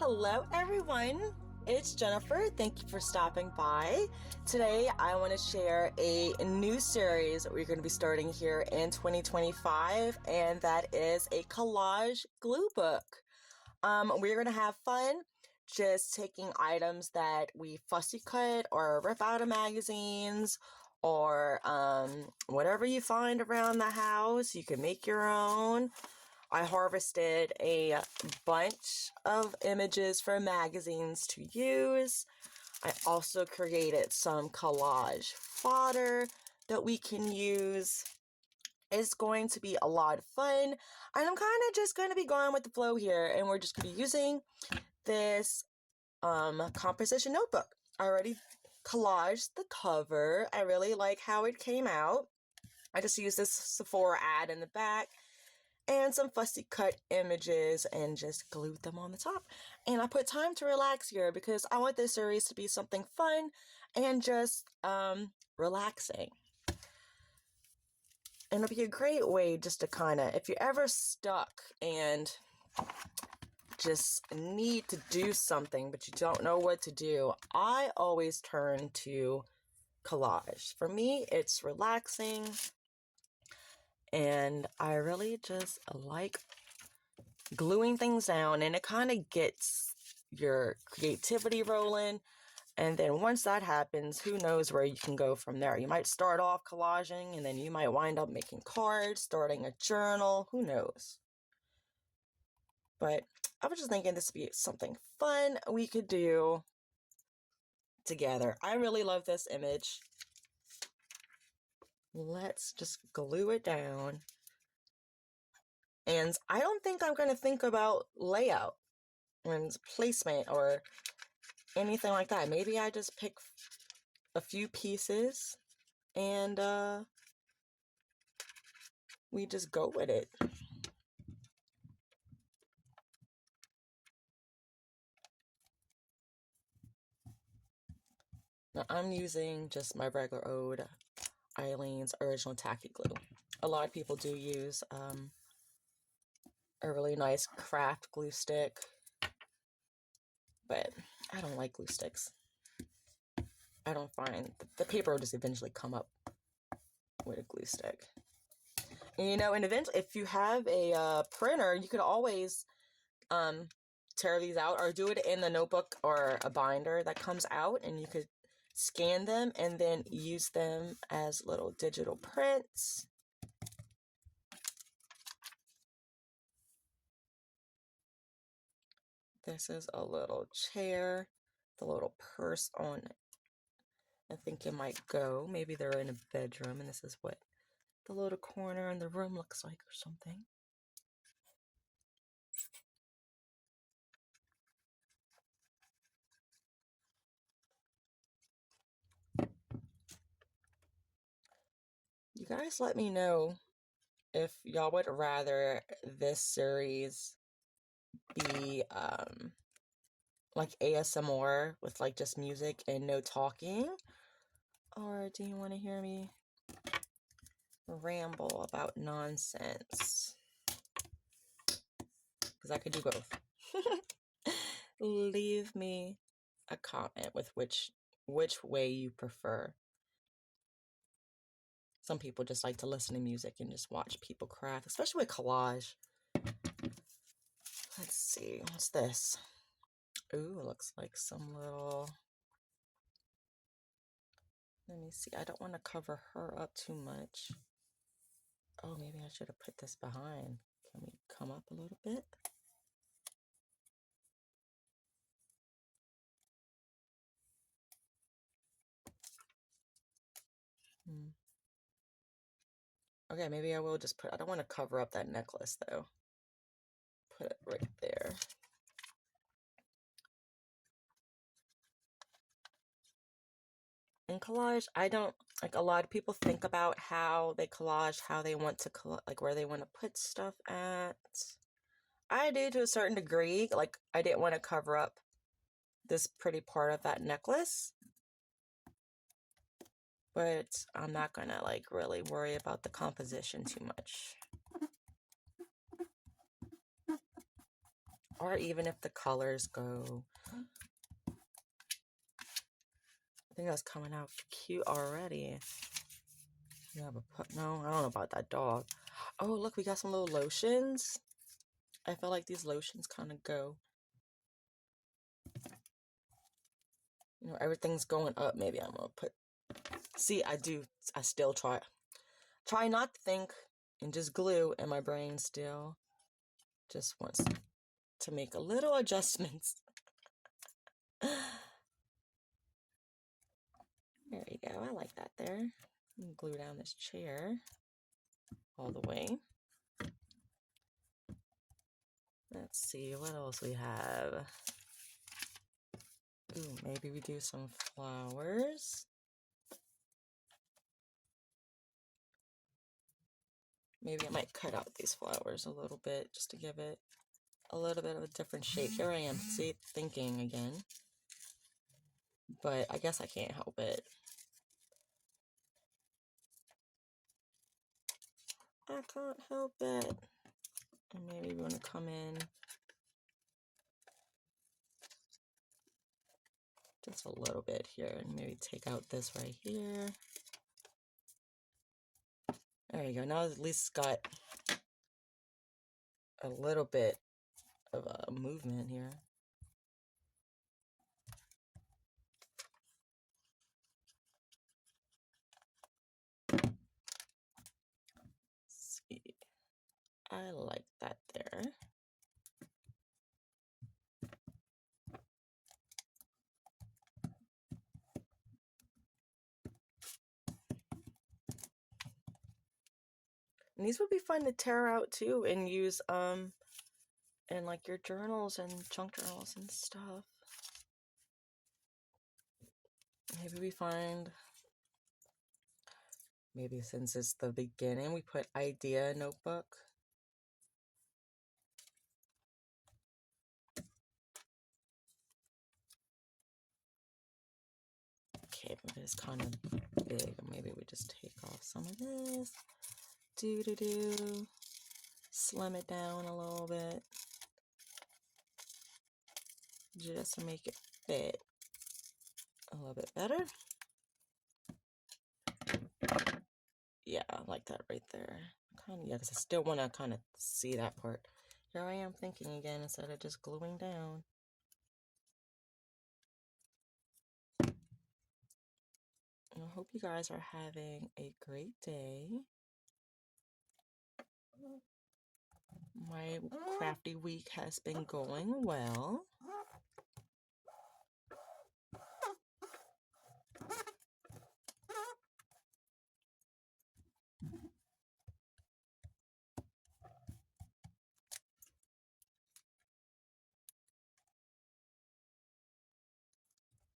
Hello everyone, it's Jennifer. Thank you for stopping by. Today I want to share a new series that we're going to be starting here in 2025, and that is a collage glue book. We're going to have fun just taking items that we fussy cut or rip out of magazines or whatever you find around the house. You can make your own. I harvested a bunch of images from magazines to use. I also created some collage fodder that we can use. It's going to be a lot of fun, and I'm kind of just going to be going with the flow here, and we're just going to be using this composition notebook. I already collaged the cover. I really like how it came out. I just used this Sephora ad in the back and some fussy cut images and just glued them on the top. And I put time to relax here because I want this series to be something fun and just relaxing. And it'll be a great way just to kind of, if you're ever stuck and just need to do something but you don't know what to do, I always turn to collage. For me, it's relaxing, and I really just like gluing things down, and it kind of gets your creativity rolling. And then once that happens, who knows where you can go from there. You might start off collaging, and then you might wind up making cards, starting a journal, who knows. But I was just thinking this would be something fun we could do together. I really love this image. Let's just glue it down. And I don't think I'm going to think about layout and placement or anything like that. Maybe I just pick a few pieces and we just go with it. Now I'm using just my regular old Eileen's Original Tacky Glue. A lot of people do use a really nice craft glue stick, but I don't like glue sticks. I don't find the paper will just eventually come up with a glue stick. And, you know, and eventually, if you have a printer, you could always tear these out or do it in the notebook or a binder that comes out, and you could scan them and then use them as little digital prints. This is a little chair, the little purse on it. I think it might go. Maybe they're in a bedroom, and this is what the little corner in the room looks like or something. You guys let me know if y'all would rather this series be like ASMR with like just music and no talking, or do you want to hear me ramble about nonsense? Because I could do both. Leave me a comment with which way you prefer. Some people just like to listen to music and just watch people craft, especially with collage. Let's see, what's this? Ooh, it looks like some little... Let me see, I don't want to cover her up too much. Oh, maybe I should have put this behind. Can we come up a little bit? Okay, maybe I will just put... I don't want to cover up that necklace, though. Put it right there. In collage, I don't... Like, a lot of people think about how they collage, how they want to... like, where they want to put stuff at. I do to a certain degree. Like, I didn't want to cover up this pretty part of that necklace. But I'm not gonna, like, really worry about the composition too much. or even if the colors go. I think that's coming out cute already. You have no, I don't know about that dog. Oh, look, we got some little lotions. I feel like these lotions kind of go. You know, everything's going up. Maybe I'm gonna put. See, I still try not to think and just glue, and my brain still just wants to make a little adjustments. There you go. I like that there. Glue down this chair all the way. Let's see what else we have. Ooh, maybe we do some flowers. Maybe I might cut out these flowers a little bit just to give it a little bit of a different shape. Here I am, see, thinking again. But I guess I can't help it. I can't help it. And maybe we want to come in just a little bit here and maybe take out this right here. There you go. Now at least it's got a little bit of a movement here. Let's see. I like that there. And these would be fun to tear out too and use in like your journals and junk journals and stuff. Maybe we find, maybe since it's the beginning, we put idea notebook. Okay, but it's kind of big. Maybe we just take off some of this. Slim it down a little bit. Just to make it fit a little bit better. Yeah, I like that right there. Kind of, yeah, because I still want to kind of see that part. Here I am thinking again instead of just gluing down. I hope you guys are having a great day. My crafty week has been going well.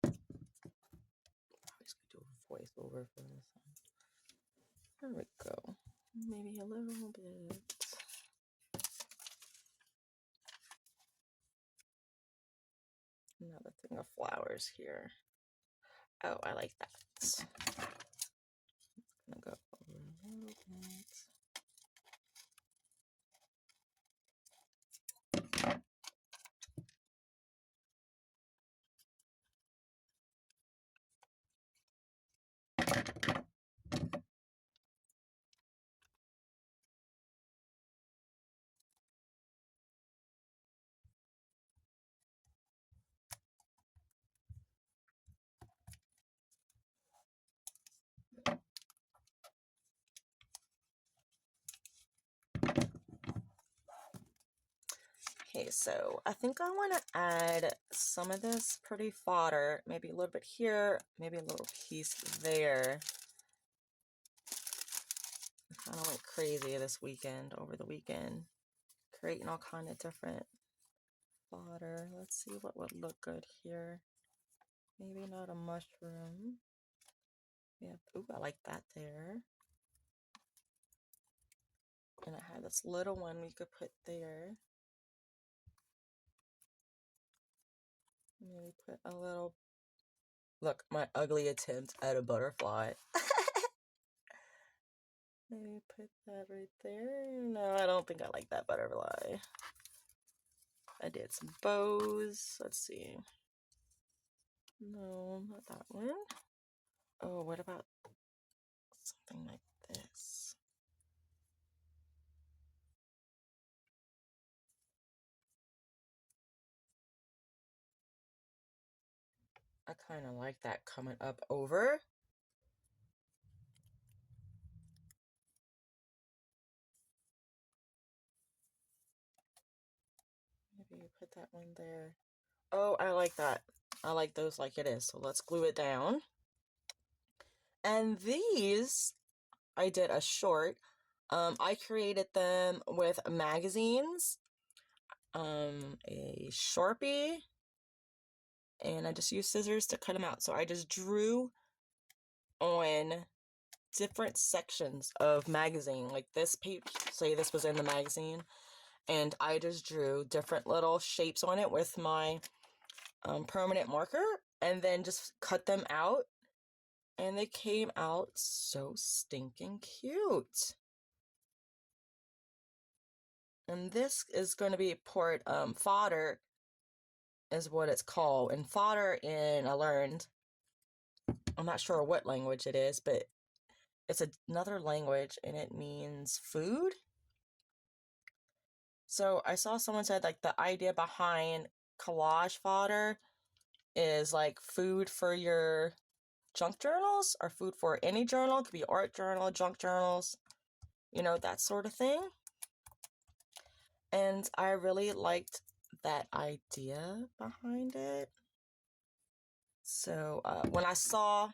I just could do a voiceover for this one. There we go. Maybe a little bit. Another thing of flowers here. Oh, I like that. I'm gonna go over a little bit. Okay, so I think I want to add some of this pretty fodder, maybe a little bit here, maybe a little piece there. I kind of went crazy this weekend, over the weekend, creating all kind of different fodder. Let's see what would look good here. Maybe not a mushroom. Yeah, ooh, I like that there. And I have this little one we could put there. Maybe put a little, look, my ugly attempt at a butterfly. Maybe put that right there. No, I don't think I like that butterfly. I did some bows. Let's see. No, not that one. Oh, what about something like this? I kind of like that coming up over. Maybe you put that one there. Oh, I like that. I like those like it is. So let's glue it down. And these, I did a short. I created them with magazines, a Sharpie, and I just used scissors to cut them out. So I just drew on different sections of magazine. Like this page, say this was in the magazine, and I just drew different little shapes on it with my permanent marker, and then just cut them out, and they came out so stinking cute. And this is going to be fodder is what it's called. And fodder I learned, I'm not sure what language it is, but it's another language and it means food. So I saw someone said like the idea behind collage fodder is like food for your junk journals or food for any journal. It could be art journal, junk journals, you know, that sort of thing. And I really liked that idea behind it. So when I saw,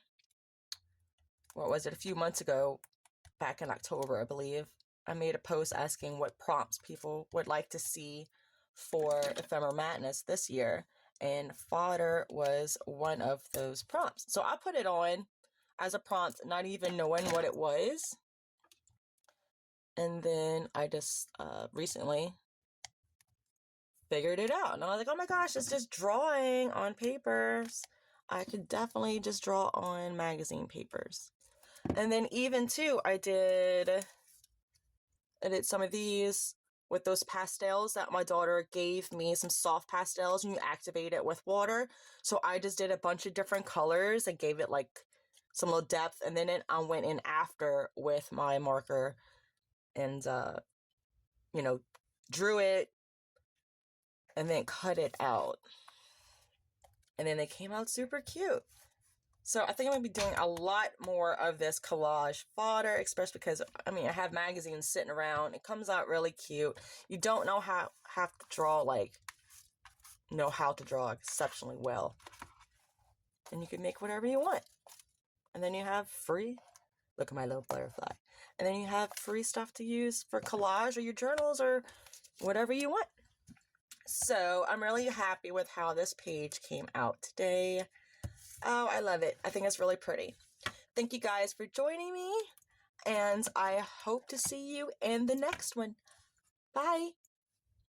what was it, a few months ago, back in October, I believe, I made a post asking what prompts people would like to see for Ephemera Madness this year. And fodder was one of those prompts. So I put it on as a prompt, not even knowing what it was. And then I just recently figured it out. And I was like, oh my gosh, it's just drawing on papers. I could definitely just draw on magazine papers. And then even too, I did some of these with those pastels that my daughter gave me, some soft pastels, and you activate it with water. So I just did a bunch of different colors and gave it like some little depth. And then I went in after with my marker and, you know, drew it and then cut it out. And then it came out super cute. So I think I'm going to be doing a lot more of this collage fodder, especially because, I mean, I have magazines sitting around. It comes out really cute. You don't know how to draw, like, know how to draw exceptionally well. And you can make whatever you want. And then you have free, look at my little butterfly. And then you have free stuff to use for collage or your journals or whatever you want. So I'm really happy with how this page came out today. Oh, I love it. I think it's really pretty. Thank you guys for joining me, and I hope to see you in the next one. Bye.